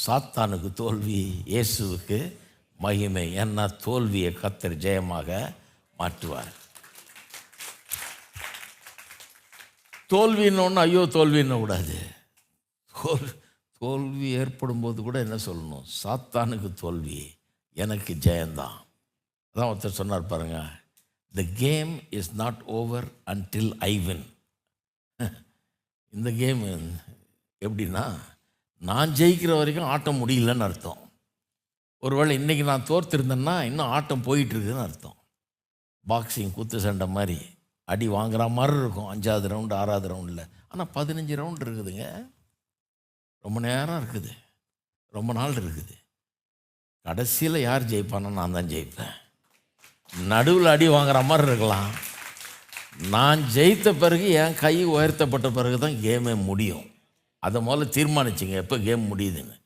சாத்தானுக்கு தோல்வி, இயேசுவுக்கு மகிமை. ஏன்னா தோல்வியை கர்த்தர் ஜெயமாக மாற்றுவார். தோல்வின்னு ஒன்று ஐயோ தோல்வின்னு கூடாது. தோல்வி ஏற்படும் போது கூட என்ன சொல்லணும்? சாத்தானுக்கு தோல்வி, எனக்கு ஜெயந்தான். அதான் ஒருத்தர் சொன்னார் பாருங்க, the game is not over until I win. இந்த கேம் எப்படின்னா, நான் ஜெயிக்கிற வரைக்கும் ஆட்டம் முடியலன்னு அர்த்தம். ஒருவேளை இன்றைக்கி நான் தோர்த்திருந்தேன்னா இன்னும் ஆட்டம் போயிட்டுருக்குன்னு அர்த்தம். பாக்ஸிங் குத்து சண்டை மாதிரி அடி வாங்குற மாதிரி இருக்கும் 5வது ரவுண்டு 6வது ரவுண்டில். ஆனால் 15 ரவுண்டு இருக்குதுங்க. ரொம்ப நேரம் இருக்குது, ரொம்ப நாள் இருக்குது. கடைசியில் யார் ஜெயிப்பானா? நான் தான் ஜெயிப்பேன். நடுவில் அடி வாங்குற மாதிரி இருக்கலாம். நான் ஜெயித்த பிறகு என் கை உயர்த்தப்பட்ட பிறகு தான் கேமே முடியும். அதை முதல்ல தீர்மானிச்சிங்க எப்போ கேம் முடியுதுன்னு.